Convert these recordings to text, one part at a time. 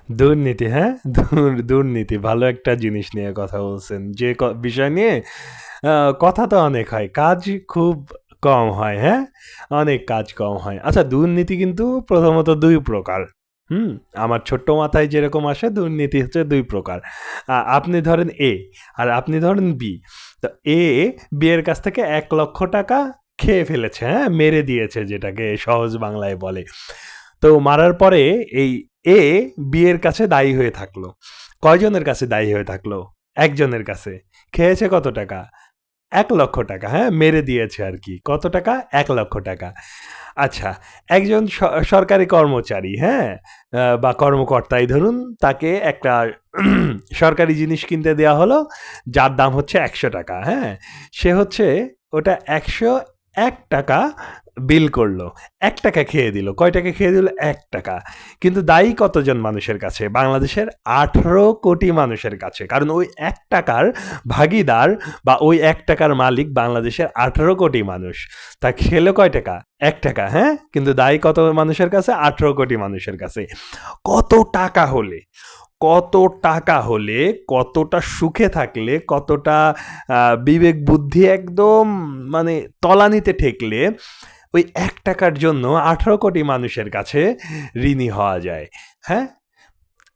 দুর্নীতি, হ্যাঁ? দুর্নীতি ভালো একটা জিনিস নিয়ে কথা বলছেন। যে বিষয় নিয়ে আ কথা তো অনেক হয়, কাজ খুব কম হয়, হ্যাঁ? অনেক কাজ কম হয়। আচ্ছা, দুর্নীতি কিন্তু প্রথমত ২ প্রকার। হুম? আমার ছোট্ট মাথায় যেরকম আসে, দুর্নীতি হচ্ছে ২ প্রকার। আপনি ধরেন A আর আপনি ধরেন B। তো A B এর কাছ থেকে ৳১,০০,০০০ খেয়ে ফেলেছে, হ্যাঁ? মেরে দিয়েছে, যেটাকে সহজ বাংলায় বলে। তো মারার পরে এই এ বি এর কাছে দায়ী হয়ে থাকলো। কয়জনের কাছে দায়ী হয়ে থাকলো? একজনের কাছে। খেয়েছে কত টাকা? ৳১,০০,০০০, হ্যাঁ? মেরে দিয়েছে আরকি। কত টাকা? ৳১,০০,০০০। আচ্ছা, একজন সরকারি কর্মচারী, হ্যাঁ? বা কর্মকর্তাই ধরুন, তাকে একটা সরকারি জিনিস কিনতে দেয়া হলো, যার দাম হচ্ছে ৳১০০, হ্যাঁ? সে হচ্ছে ওটা ৳১০১ বিল করলো। ৳১ খেয়ে দিল। কয় টাকা খেয়ে দিল? ৳১। কিন্তু দায়ী কতজন মানুষের কাছে? বাংলাদেশের ১৮ কোটি মানুষের কাছে। কারণ ওই ৳১ ভাগীদার বা ওই ৳১ মালিক বাংলাদেশের ১৮ কোটি মানুষ। তা খেলো কয় টাকা? ৳১, হ্যাঁ? কিন্তু দায়ী কত মানুষের কাছে? ১৮ কোটি মানুষের কাছে। কত টাকা হলে, কত টাকা হলে, কতটা সুখে থাকলে, কতটা বিবেক বুদ্ধি একদম মানে তলানিতে ঠেকলে ওই ৳১ জন্য ১৮ কোটি মানুষের কাছে ঋণী হওয়া যায়, হ্যাঁ?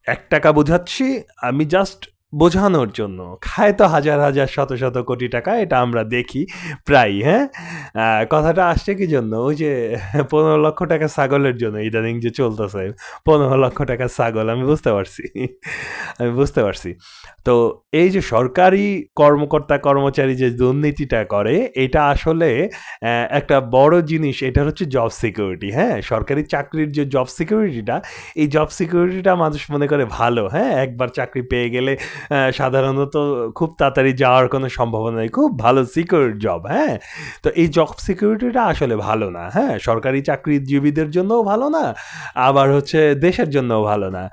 ৳১ বোঝাচ্ছি আমি জাস্ট বোঝানোর জন্য। খায় তো হাজার, হাজার শত, শত কোটি টাকা, এটা আমরা দেখি প্রায়ই, হ্যাঁ? কথাটা আসছে কি জন্য? ওই যে ৳১৫,০০,০০০ ছাগলের জন্য ইদানিং যে চলতেছে। ৳১৫,০০,০০০ ছাগল, আমি বুঝতে পারছি। আমি বুঝতে পারছি। তো এই যে সরকারি কর্মকর্তা কর্মচারী যে দুর্নীতিটা করে, এটা আসলে একটা বড় জিনিস। এটা হচ্ছে জব সিকিউরিটি, হ্যাঁ? সরকারি চাকরির যে জব সিকিউরিটিটা, এই জব সিকিউরিটিটা মানুষ মনে করে ভালো, হ্যাঁ? একবার চাকরি পেয়ে গেলে সাধারণত খুব তাড়াতাড়ি যাওয়ার কোনো সম্ভাবনা নেই। খুব ভালো সিকিউর জব, হ্যাঁ? তো এই জব সিকিউরিটিটা আসলে ভালো না, হ্যাঁ? সরকারি চাকরিজীবীদের জন্যও ভালো না, আবার হচ্ছে দেশের জন্যও ভালো না।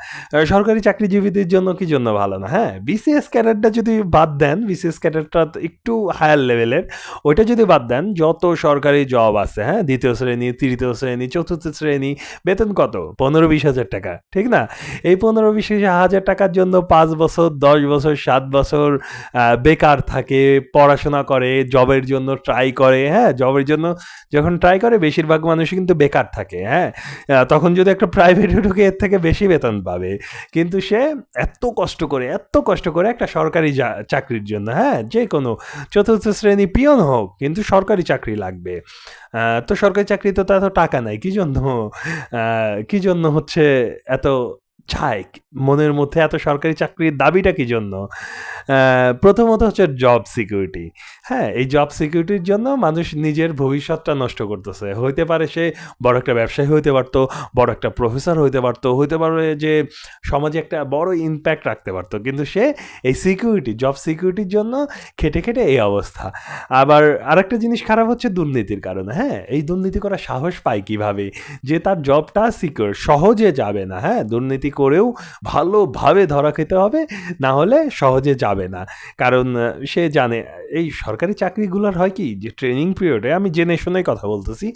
সরকারি চাকরিজীবীদের জন্য কি জন্য ভালো না, হ্যাঁ? বিসিএস ক্যাডারটা যদি বাদ দেন, বিসিএস ক্যাডারটা তো একটু হায়ার লেভেলের, ওইটা যদি বাদ দেন, যত সরকারি জব আছে, হ্যাঁ? ২য় শ্রেণী, ৩য় শ্রেণী, ৪র্থ শ্রেণী, বেতন কত? ১৫-২০ হাজার টাকা, ঠিক না? এই ১৫-২০ হাজার টাকার জন্য ৫ বছর, ১০ বছর, ৭ বছর বেকার থাকে, পড়াশোনা করে, জবের জন্য ট্রাই করে, হ্যাঁ? জবের জন্য যখন ট্রাই করে, বেশিরভাগ মানুষই কিন্তু বেকার থাকে, হ্যাঁ? তখন যদি একটা প্রাইভেটে ঢুকে এর থেকে বেশি বেতন পাবে। কিন্তু সে এত কষ্ট করে একটা সরকারি চাকরির জন্য, হ্যাঁ? যেকোনো ৪র্থ শ্রেণী পিয়ন হোক, কিন্তু সরকারি চাকরি লাগবে। তো সরকারি চাকরিতে তো এত টাকা নাই। কি জন্য হচ্ছে এত চায়? মনের মধ্যে এত সরকারি চাকরির দাবিটা কি জন্য? প্রথমত হচ্ছে জব সিকিউরিটি। হ্যাঁ? এই জব সিকিউরিটির জন্য মানুষ নিজের ভবিষ্যৎটা নষ্ট করতেছে। হইতে পারে সে বড় একটা ব্যবসায়ী হইতে পারত, বড় একটা প্রফেসর হইতে পারত, হইতে পারে যে সমাজে একটা বড় ইমপ্যাক্ট রাখতে পারত। কিন্তু সে এই সিকিউরিটি, জব সিকিউরিটির জন্য খেটে, খেটে এই অবস্থা। আবার আরেকটা জিনিস খারাপ হচ্ছে দুর্নীতির কারণে, হ্যাঁ? এই দুর্নীতি করার সাহস পায় কিভাবে? যে তার জবটা সিকিউর, সহজে যাবে না, হ্যাঁ? দুর্নীতি করেও ভালোভাবে ধরা খেতে হবে, না হলে সহজে যাবে না। কারণ সে জানে এই সরকারি চাকরিগুলোর হয় কি যে ট্রেনিং পিরিয়ডে, আমি জেনে শুনেই কথা বলতেছি,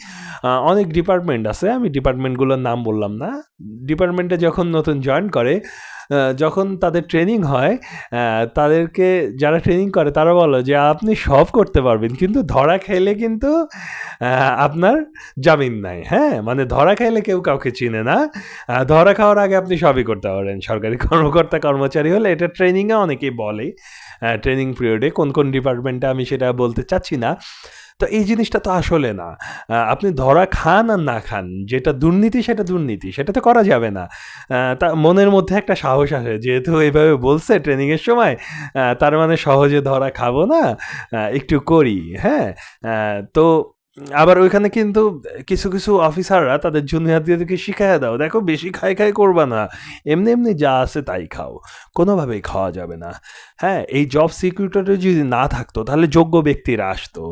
অনেক ডিপার্টমেন্ট আছে, আমি ডিপার্টমেন্টগুলোর নাম বললাম না। ডিপার্টমেন্টে যখন নতুন জয়েন করে, যখন তাদের ট্রেনিং হয়, তাদেরকে যারা ট্রেনিং করে তারা বলে যে আপনি সব করতে পারবেন, কিন্তু ধরা খাইলে কিন্তু আপনার জামিন নাই, হ্যাঁ? মানে ধরা খাইলে কেউ কাউকে চিনে না। ধরা খাওয়ার আগে আপনি সবই করতে পারেন। সরকারি কর্মকর্তা কর্মচারী হলে, এটা ট্রেনিংয়ে অনেকেই বলে। ট্রেনিং পিরিয়ডে কোন, কোন ডিপার্টমেন্টে আমি সেটা বলতে চাচ্ছি না। তো এই জিনিসটা তো আসলে না। আপনি ধরা খান আর না খান, যেটা দুর্নীতি সেটা দুর্নীতি। সেটা তো করা যাবে না। তা মনের মধ্যে একটা সাহস আসে। যেহেতু এভাবে বলছে ট্রেনিংয়ের সময়, তার মানে সহজে ধরা খাবো না, একটু করি, হ্যাঁ? তো আবার ওইখানে কিন্তু কিছু, কিছু অফিসাররা তাদের জুনিয়রদেরকে শিখাইয়া দাও, দেখো বেশি খাই করবা না। এমনি, এমনি যা আছে তাই খাও। কোনোভাবেই খাওয়া যাবে না। হ্যাঁ? এই জব সিকিউরিটি যদি না থাকতো, তাহলে যোগ্য ব্যক্তিরা আসতো।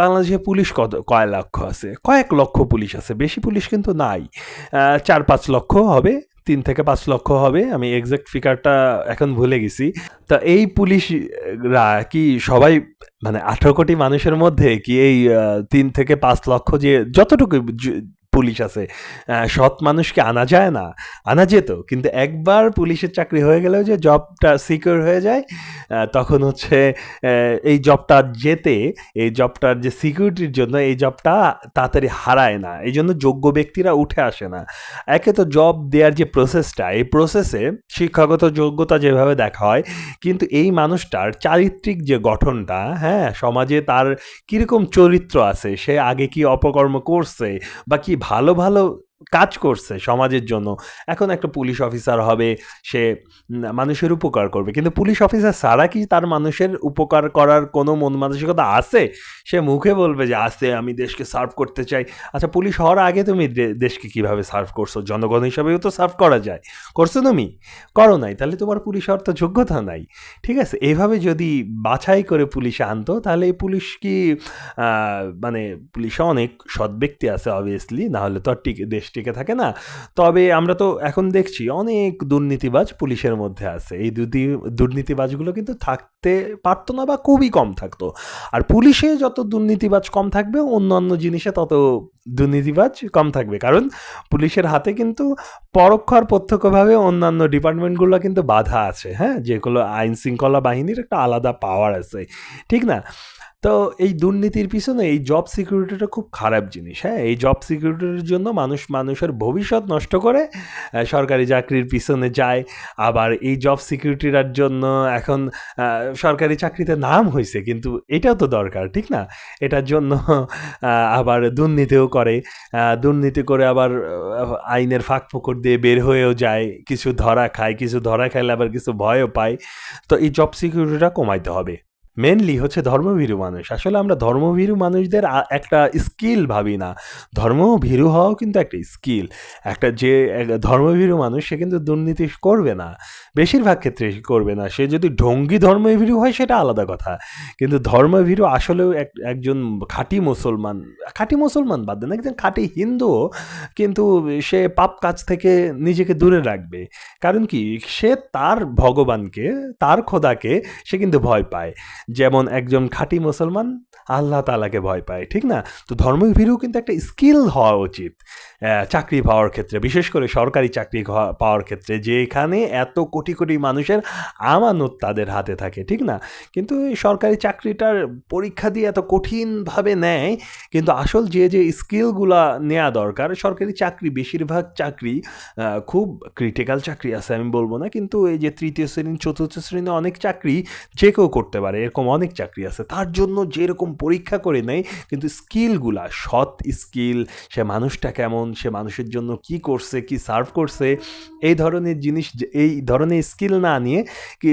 বাংলাদেশে পুলিশ কয় লক্ষ আছে? কয়েক লক্ষ পুলিশ আছে। বেশি পুলিশ কিন্তু নাই। ৪-৫ লক্ষ হবে। ৩ থেকে ৫ লক্ষ হবে। আমি এক্সাক্ট ফিগারটা এখন ভুলে গেছি। তো এই পুলিশরা কি সবাই, মানে ১৮ কোটি মানুষের মধ্যে কি এই ৩ থেকে ৫ লক্ষ যে যতটুকু পুলিশ আছে, সৎ মানুষকে আনা যায় না? আনা যেত, কিন্তু একবার পুলিশের চাকরি হয়ে গেলেও যে জবটা সিকিউর হয়ে যায়, তখন হচ্ছে এই জবটা যেতে, এই জবটার যে সিকিউরিটির জন্য এই জবটা তাড়াতাড়ি হারায় না, এই জন্য যোগ্য ব্যক্তিরা উঠে আসে না। একে তো জব দেওয়ার যে প্রসেসটা, এই প্রসেসে শিক্ষাগত যোগ্যতা যেভাবে দেখা হয়, কিন্তু এই মানুষটার চারিত্রিক যে গঠনটা, হ্যাঁ, সমাজে তার কীরকম চরিত্র আছে, সে আগে কি অপকর্ম করছে বা কি ভালো ভালো কাজ করছে সমাজের জন্য। এখন একটা পুলিশ অফিসার হবে, সে মানুষের উপকার করবে, কিন্তু পুলিশ অফিসার ছাড়া কি তার মানুষের উপকার করার কোনো মন মানসিকতা আছে? সে মুখে বলবে যে আছে, আমি দেশকে সার্ভ করতে চাই। আচ্ছা, পুলিশ হওয়ার আগে তুমি দেশকে কিভাবে সার্ভ করছো? জনগণ হিসাবেও তো সার্ভ করা যায়, করছো তুমি? করো নাই, তাহলে তোমার পুলিশ হওয়ার তো যোগ্যতা নাই। ঠিক আছে, এইভাবে যদি বাছাই করে পুলিশে আনতো, তাহলে এই পুলিশ কি মানে পুলিশে অনেক সৎ ব্যক্তি আছে অবভিয়াসলি, না হলে তো আর দেশ টিকে থাকে না। তবে আমরা তো এখন দেখছি অনেক দুর্নীতিবাজ পুলিশের মধ্যে আছে। এই দুর্নীতিবাজগুলো কিন্তু থাকতে পারতো না বা খুবই কম থাকতো। আর পুলিশে যত দুর্নীতিবাজ কম থাকবে, অন্যান্য জিনিসে তত দুর্নীতিবাজ কম থাকবে, কারণ পুলিশের হাতে কিন্তু পরোক্ষ আর প্রত্যক্ষভাবে অন্যান্য ডিপার্টমেন্টগুলো কিন্তু বাধা আছে, হ্যাঁ, যেগুলো আইন শৃঙ্খলা বাহিনীর একটা আলাদা পাওয়ার আছে, ঠিক না? তো এই দুর্নীতির পিছনে এই জব সিকিউরিটিটা খুব খারাপ জিনিস, হ্যাঁ। এই জব সিকিউরিটির জন্য মানুষের ভবিষ্যৎ নষ্ট করে সরকারি চাকরির পিছনে যায়। আবার এই জব সিকিউরিটির জন্য এখন সরকারি চাকরিতে নাম হয়েছে, কিন্তু এটাও তো দরকার, ঠিক না? এটার জন্য আবার দুর্নীতিও করে, দুর্নীতি করে আবার আইনের ফাঁক ফোকর দিয়ে বের হয়েও যায়, কিছু ধরা খায়, কিছু ধরা খাইলে আবার কিছু ভয়ও পায়। তো এই জব সিকিউরিটিটা কমাইতে হবে। মেনলি হচ্ছে ধর্মভীরু মানুষ। আসলে আমরা ধর্মভীরু মানুষদের একটা স্কিল ভাবি না। ধর্মভীরু হওয়াও কিন্তু একটা স্কিল। একটা যে ধর্মভীরু মানুষ, সে কিন্তু দুর্নীতি করবে না, বেশিরভাগ ক্ষেত্রে করবে না। সে যদি ঢঙ্গি ধর্মভীরু হয় সেটা আলাদা কথা, কিন্তু ধর্মভীরু আসলেও একজন খাঁটি মুসলমান বাদ দেন, একজন খাঁটি হিন্দুও কিন্তু সে পাপ কাজ থেকে নিজেকে দূরে রাখবে। কারণ কি, সে তার ভগবানকে, তার খোদাকে সে কিন্তু ভয় পায়, যেমন একজন খাঁটি মুসলমান আল্লাহ তাআলাকে ভয় পায়, ঠিক না? তো ধর্মভীরু কিন্তু একটা স্কিল হওয়া উচিত চাকরি পাওয়ার ক্ষেত্রে, বিশেষ করে সরকারি চাকরি পাওয়ার ক্ষেত্রে, যেখানে এত কোটি কোটি মানুষের আমানত তাদের হাতে থাকে, ঠিক না? কিন্তু এই সরকারি চাকরিটার পরীক্ষা দিয়ে এত কঠিনভাবে নেয়, কিন্তু আসল যে স্কিলগুলা নেওয়া দরকার, সরকারি চাকরি, বেশিরভাগ চাকরি খুব ক্রিটিক্যাল চাকরি আছে আমি বলবো না, কিন্তু এই যে তৃতীয় শ্রেণী, চতুর্থ শ্রেণী অনেক চাকরি যে কেউ করতে পারে, এরকম অনেক চাকরি আছে। তার জন্য যেরকম পরীক্ষা করে নেয়, কিন্তু স্কিলগুলা, সৎ স্কিল, সে মানুষটা কেমন, সে মানুষের জন্য কি করছে, কি সার্ভ করছে, এই ধরনের জিনিস, এই ধরনের স্কিল না নিয়ে কি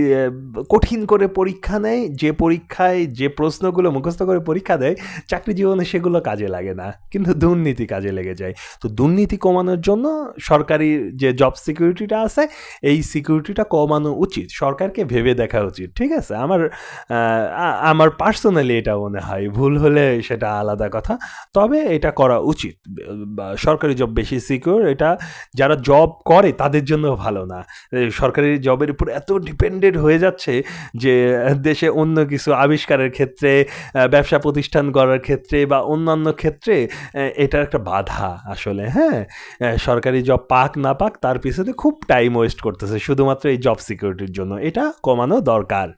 কঠিন করে পরীক্ষা নেয়, যে পরীক্ষায় যে প্রশ্নগুলো মুখস্থ করে পরীক্ষা দেয়, চাকরি জীবনে সেগুলো কাজে লাগে না, কিন্তু দুর্নীতি কাজে লেগে যায়। তো দুর্নীতি কমানোর জন্য সরকারি যে জব সিকিউরিটিটা আছে, এই সিকিউরিটিটা কমানো উচিত, সরকারকে ভেবে দেখা উচিত, ঠিক আছে? আমার পার্সোনালি এটা মনে হয়, ভুল হলে সেটা আলাদা কথা, তবে এটা করা উচিত। সরকারি জব বেশি সিকিউর, এটা যারা জব করে তাদের জন্য ভালো না। সরকারি জবের উপর এত ডিপেন্ডেন্ট হয়ে যাচ্ছে যে দেশে অন্য কিছু আবিষ্কারের ক্ষেত্রে, ব্যবসা প্রতিষ্ঠান করার ক্ষেত্রে বা অন্যান্য ক্ষেত্রে এটার একটা বাধা আসলে, হ্যাঁ। সরকারি জব পাক না পাক, তার পিছনে খুব টাইম ওয়েস্ট করতেছে শুধুমাত্র এই জব সিকিউরিটির জন্য। এটা কমানো দরকার।